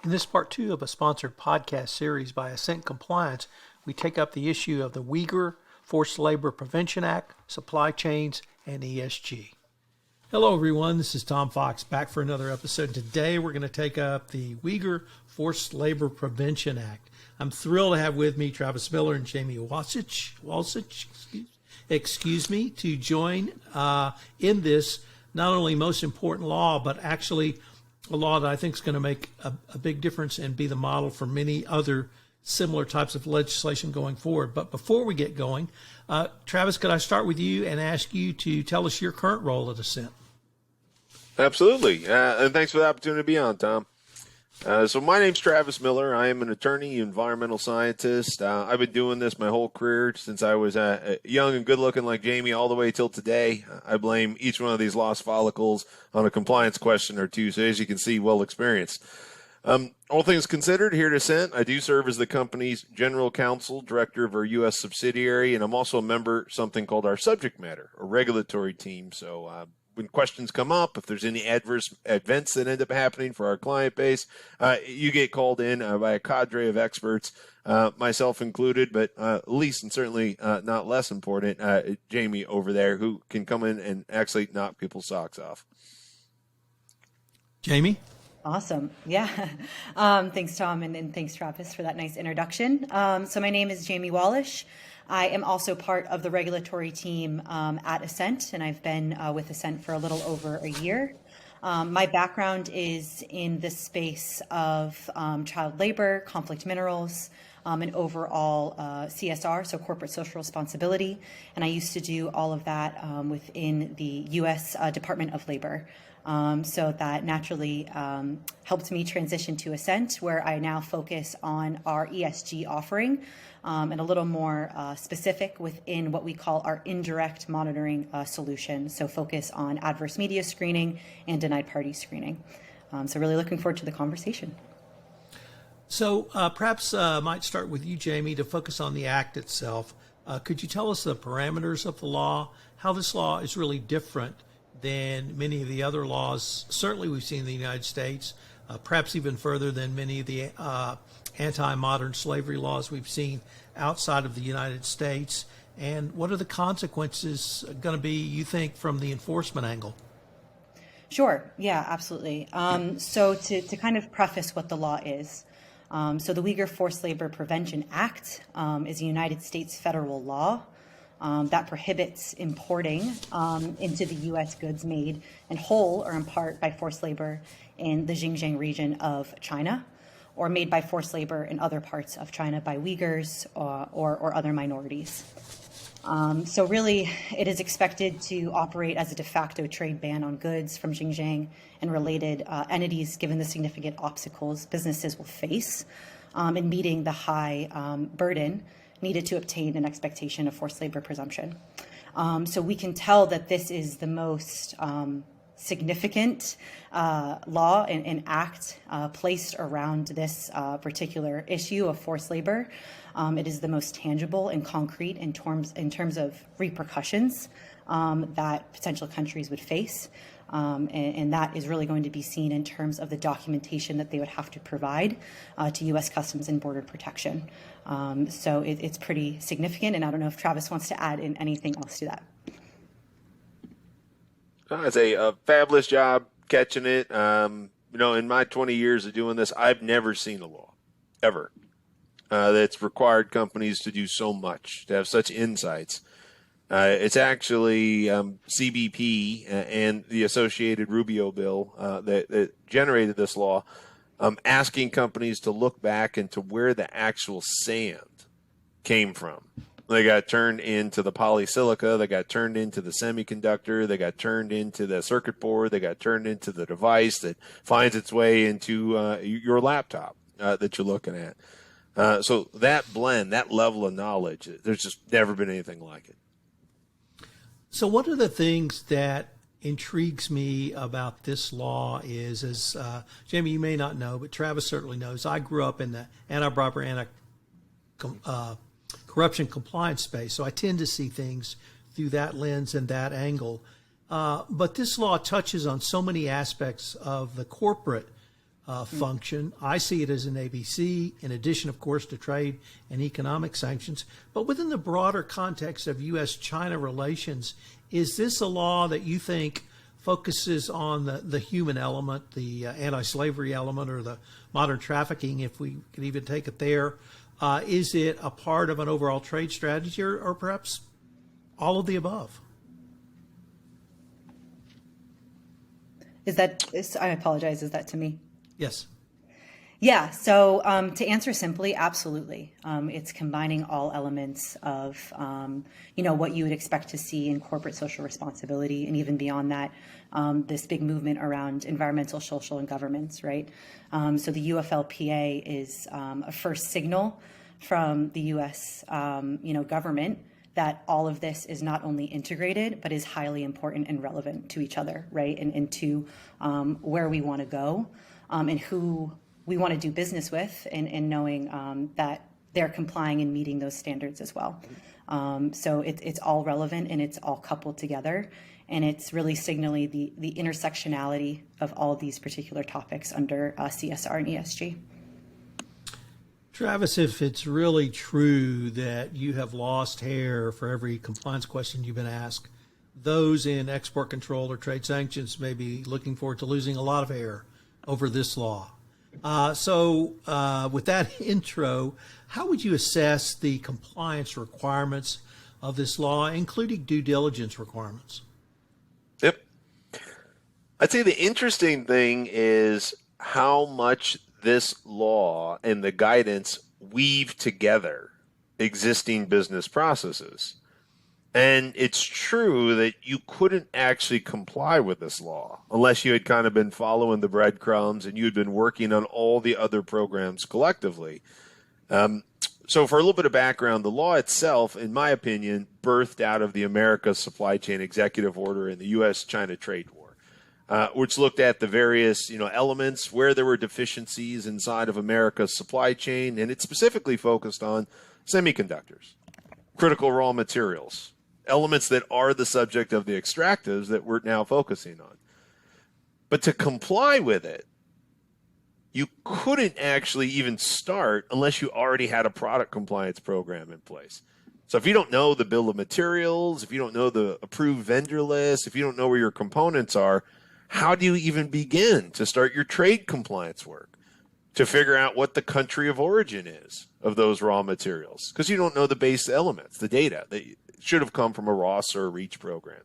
In this part two of a sponsored podcast series by Ascent Compliance, we take up the issue of the Uyghur Forced Labor Prevention Act, supply chains, and ESG. Hello, everyone. This is Tom Fox back for another episode. Today, we're going to take up the Uyghur Forced Labor Prevention Act. I'm thrilled to have with me Travis Miller and Jamie Walsich, to join in this not only most important law, but actually a law that I think is going to make a big difference and be the model for many other similar types of legislation going forward. But before we get going, Travis, could I start with you and ask you to tell us your current role at Ascent? Absolutely. And thanks for the opportunity to be on, Tom. So my name's Travis Miller. I am an attorney, environmental scientist. I've been doing this my whole career since I was young and good looking like Jamie all the way till today. I blame each one of these lost follicles on a compliance question or two. So as you can see, well experienced. All things considered, here at Ascent, I do serve as the company's general counsel, director of our U.S. subsidiary, and I'm also a member of something called our subject matter, or regulatory team. So when questions come up, if there's any adverse events that end up happening for our client base, you get called in by a cadre of experts, myself included, but least and certainly not less important, Jamie over there, who can come in and actually knock people's socks off. Jamie? Awesome. Yeah. Thanks, Tom, and thanks, Travis, for that nice introduction. So my name is Jamie Wallish. I am also part of the regulatory team at Ascent, and I've been with Ascent for a little over a year. My background is in the space of child labor, conflict minerals, and overall CSR, so corporate social responsibility. And I used to do all of that within the U.S. Department of Labor. So that naturally helped me transition to Ascent, where I now focus on our ESG offering and a little more specific within what we call our indirect monitoring solution. So focus on adverse media screening and denied party screening. So really looking forward to the conversation. So perhaps might start with you, Jamie, to focus on the act itself. Could you tell us the parameters of the law, how this law is really different than many of the other laws certainly we've seen in the United States, perhaps even further than many of the anti-modern slavery laws we've seen outside of the United States? And what are the consequences going to be, you think, from the enforcement angle? Sure. Yeah, absolutely. So to kind of preface what the law is, so the Uyghur Forced Labor Prevention Act is a United States federal law that prohibits importing into the U.S. goods made in whole or in part by forced labor in the Xinjiang region of China, or made by forced labor in other parts of China by Uyghurs or other minorities. So really, it is expected to operate as a de facto trade ban on goods from Xinjiang and related entities, given the significant obstacles businesses will face in meeting the high burden needed to obtain an expectation of forced labor presumption. So we can tell that this is the most significant law and act placed around this particular issue of forced labor. It is the most tangible and concrete in terms of repercussions that potential countries would face. And that is really going to be seen in terms of the documentation that they would have to provide to U.S. Customs and Border Protection. So it's pretty significant, and I don't know if Travis wants to add in anything else to that. It's a fabulous job catching it. In my 20 years of doing this, I've never seen a law, ever, that's required companies to do so much, to have such insights. It's actually CBP and the associated Rubio bill that generated this law, asking companies to look back into where the actual sand came from. They got turned into the polysilica, they got turned into the semiconductor, they got turned into the circuit board, they got turned into the device that finds its way into your laptop that you're looking at. So that blend, that level of knowledge, there's just never been anything like it. So one of the things that intrigues me about this law is, as Jamie, you may not know, but Travis certainly knows, I grew up in the anti-bribery, corruption compliance space, so I tend to see things through that lens and that angle. But this law touches on so many aspects of the corporate function. I see it as an ABC, in addition, of course, to trade and economic sanctions. But within the broader context of U.S.-China relations, is this a law that you think focuses on the human element, the anti-slavery element, or the modern trafficking, if we could even take it there? Is it a part of an overall trade strategy, or perhaps all of the above? I apologize, is that to me? Yes. Yeah, so to answer simply, absolutely. It's combining all elements of, what you would expect to see in corporate social responsibility, and even beyond that, this big movement around environmental, social, and governance, right? So the UFLPA is a first signal from the U.S., government that all of this is not only integrated, but is highly important and relevant to each other, right? And to where we want to go and who we want to do business with, and knowing that they're complying and meeting those standards as well. So it's all relevant and it's all coupled together. And it's really signaling the intersectionality of all of these particular topics under CSR and ESG. Travis, if it's really true that you have lost hair for every compliance question you've been asked, those in export control or trade sanctions may be looking forward to losing a lot of hair over this law. So with that intro, how would you assess the compliance requirements of this law, including due diligence requirements? Yep. I'd say the interesting thing is how much this law and the guidance weave together existing business processes. And it's true that you couldn't actually comply with this law unless you had kind of been following the breadcrumbs and you had been working on all the other programs collectively. So for a little bit of background, the law itself, in my opinion, birthed out of the America's Supply Chain Executive Order in the U.S.-China trade war, which looked at the various elements where there were deficiencies inside of America's supply chain, and it specifically focused on semiconductors, critical raw materials, elements that are the subject of the extractives that we're now focusing on. But to comply with it, you couldn't actually even start unless you already had a product compliance program in place. So if you don't know the bill of materials, if you don't know the approved vendor list, if you don't know where your components are, how do you even begin to start your trade compliance work to figure out what the country of origin is of those raw materials? Because you don't know the base elements, the data that should have come from a ROS or a REACH program.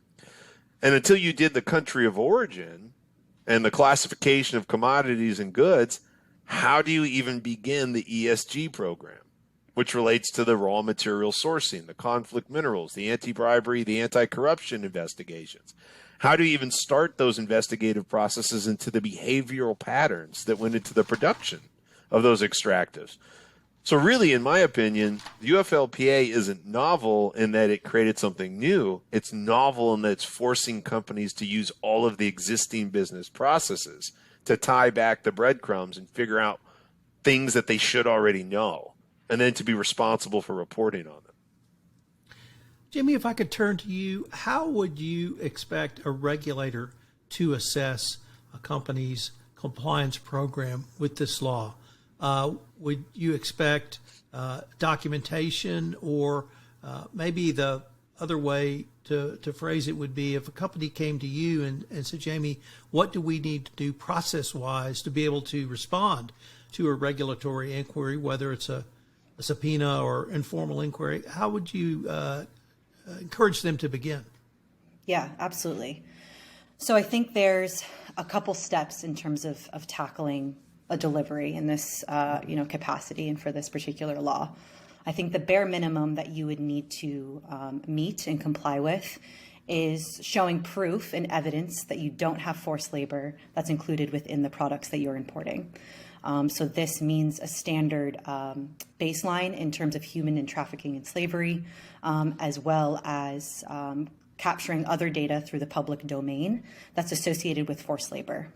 And until you did the country of origin and the classification of commodities and goods, how do you even begin the ESG program, which relates to the raw material sourcing, the conflict minerals, the anti-bribery, the anti-corruption investigations? How do you even start those investigative processes into the behavioral patterns that went into the production of those extractives? So really, in my opinion, the UFLPA isn't novel in that it created something new. It's novel in that it's forcing companies to use all of the existing business processes to tie back the breadcrumbs and figure out things that they should already know, and then to be responsible for reporting on them. Jimmy, if I could turn to you, how would you expect a regulator to assess a company's compliance program with this law? Would you expect documentation, or maybe the other way to phrase it would be if a company came to you and said, Jamie, what do we need to do process-wise to be able to respond to a regulatory inquiry, whether it's a subpoena or informal inquiry? How would you encourage them to begin? Yeah, absolutely. So I think there's a couple steps in terms of tackling a delivery in this capacity and for this particular law. I think the bare minimum that you would need to meet and comply with is showing proof and evidence that you don't have forced labor that's included within the products that you're importing. So this means a standard baseline in terms of human and trafficking and slavery, as well as capturing other data through the public domain that's associated with forced labor.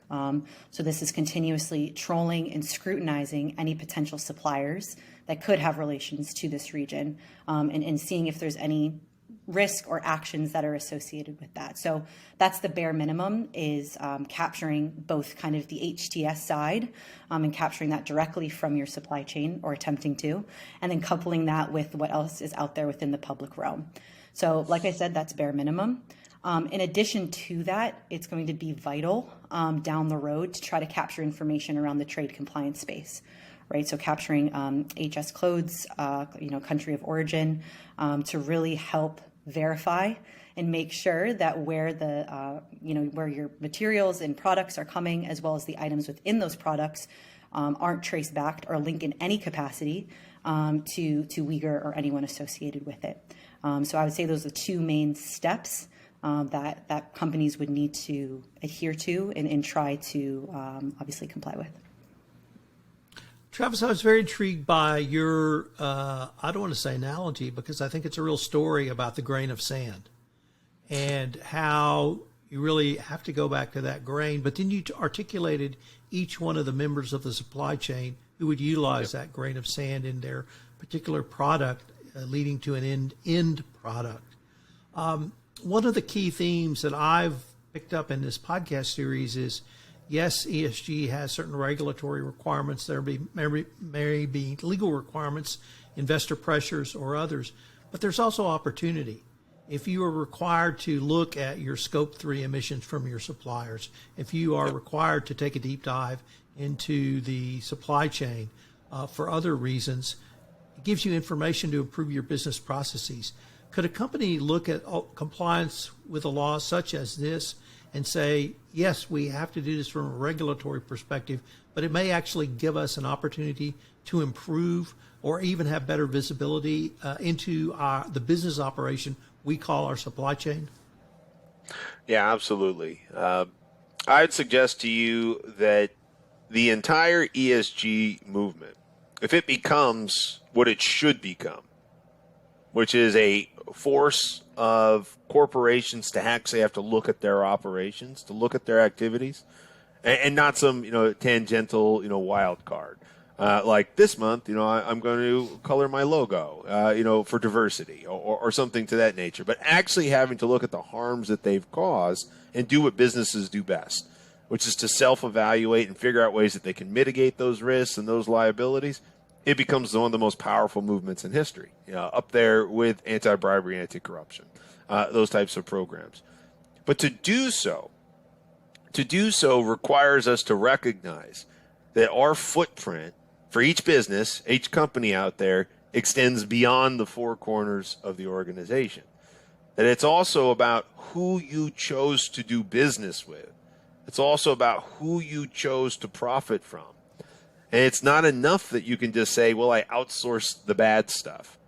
So this is continuously trolling and scrutinizing any potential suppliers that could have relations to this region, and seeing if there's any risk or actions that are associated with that. So that's the bare minimum, is capturing both kind of the HTS side and capturing that directly from your supply chain, or attempting to, and then coupling that with what else is out there within the public realm. So like I said, that's bare minimum. In addition to that, it's going to be vital down the road to try to capture information around the trade compliance space, right? So capturing HS codes, country of origin, to really help verify and make sure that where the where your materials and products are coming, as well as the items within those products, aren't trace backed or linked in any capacity to Uyghur or anyone associated with it. So I would say those are the two main steps that companies would need to adhere to and try to obviously comply with. Travis, I was very intrigued by your, I don't want to say analogy, because I think it's a real story about the grain of sand and how you really have to go back to that grain. But then you articulated each one of the members of the supply chain who would utilize that grain of sand in their particular product, leading to an end product. One of the key themes that I've picked up in this podcast series is, yes, ESG has certain regulatory requirements. There may be legal requirements, investor pressures, or others, but there's also opportunity. If you are required to look at your scope 3 emissions from your suppliers, if you are required to take a deep dive into the supply chain for other reasons, it gives you information to improve your business processes. Could a company look at compliance with a law such as this and say, yes, we have to do this from a regulatory perspective, but it may actually give us an opportunity to improve or even have better visibility into the business operation we call our supply chain? Yeah, absolutely. I'd suggest to you that the entire ESG movement, if it becomes what it should become, which is a force of corporations to actually have to look at their operations, to look at their activities, and not some tangential wild card. Like this month, I'm going to color my logo, for diversity or something to that nature. But actually having to look at the harms that they've caused and do what businesses do best, which is to self-evaluate and figure out ways that they can mitigate those risks and those liabilities. It becomes one of the most powerful movements in history, up there with anti-bribery, anti-corruption, those types of programs. But to do so requires us to recognize that our footprint for each business, each company out there, extends beyond the four corners of the organization. That it's also about who you chose to do business with. It's also about who you chose to profit from. And it's not enough that you can just say, well, I outsourced the bad stuff.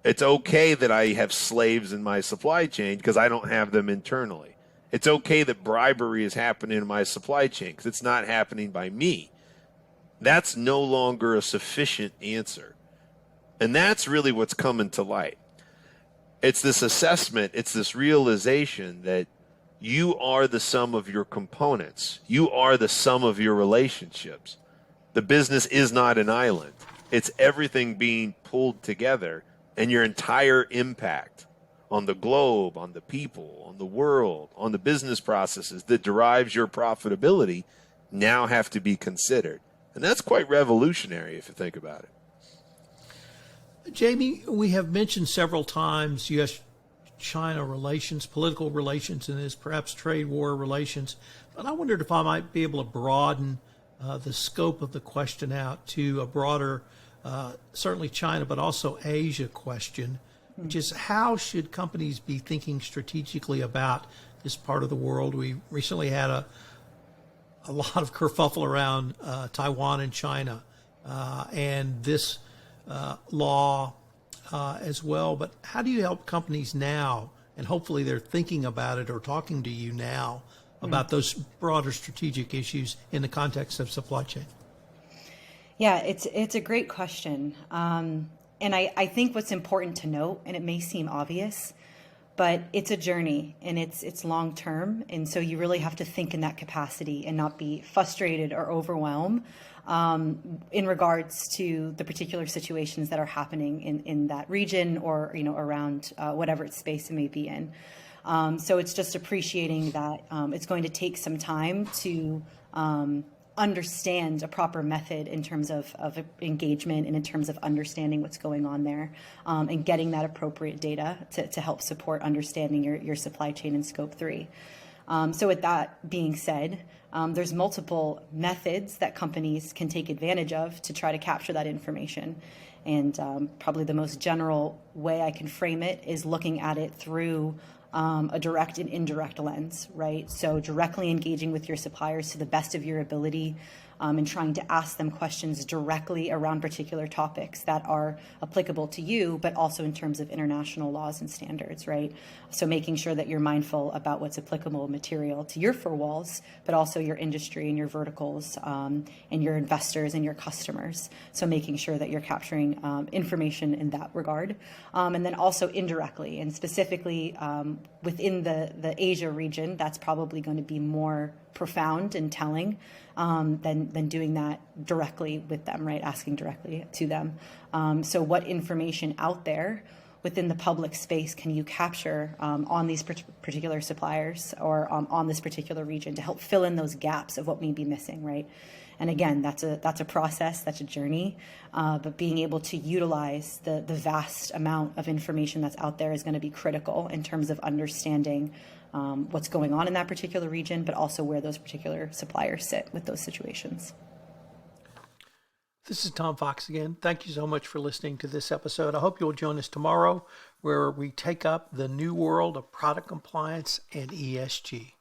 It's okay that I have slaves in my supply chain because I don't have them internally. It's okay that bribery is happening in my supply chain because it's not happening by me. That's no longer a sufficient answer. And that's really what's coming to light. It's this assessment, it's this realization that you are the sum of your components. You are the sum of your relationships. The business is not an island. It's everything being pulled together, and your entire impact on the globe, on the people, on the world, on the business processes that derives your profitability now have to be considered. And that's quite revolutionary if you think about it. Jamie, we have mentioned several times U.S.-China relations, political relations, and this perhaps trade war relations. But I wondered if I might be able to broaden the scope of the question out to a broader, certainly China, but also Asia question, which is how should companies be thinking strategically about this part of the world? We recently had a lot of kerfuffle around Taiwan and China and this law as well. But how do you help companies now, and hopefully they're thinking about it or talking to you now, about those broader strategic issues in the context of supply chain? Yeah, it's a great question. And I think what's important to note, and it may seem obvious, but it's a journey and it's long term. And so you really have to think in that capacity and not be frustrated or overwhelmed in regards to the particular situations that are happening in that region or, around whatever space it may be in. So it's just appreciating that it's going to take some time to understand a proper method in terms of engagement and in terms of understanding what's going on there and getting that appropriate data to help support understanding your supply chain in scope 3. So with that being said, there's multiple methods that companies can take advantage of to try to capture that information. And probably the most general way I can frame it is looking at it through a direct and indirect lens, right? So directly engaging with your suppliers to the best of your ability and trying to ask them questions directly around particular topics that are applicable to you, but also in terms of international laws and standards, right? So making sure that you're mindful about what's applicable material to your four walls, but also your industry and your verticals and your investors and your customers. So making sure that you're capturing information in that regard. And then also indirectly and specifically within the Asia region, that's probably going to be more profound and telling than doing that directly with them, right? Asking directly to them. So what information out there within the public space can you capture on these particular suppliers or on this particular region to help fill in those gaps of what may be missing, right? And again, that's a process, that's a journey, but being able to utilize the vast amount of information that's out there is going to be critical in terms of understanding what's going on in that particular region, but also where those particular suppliers sit with those situations. This is Tom Fox again. Thank you so much for listening to this episode. I hope you'll join us tomorrow where we take up the new world of product compliance and ESG.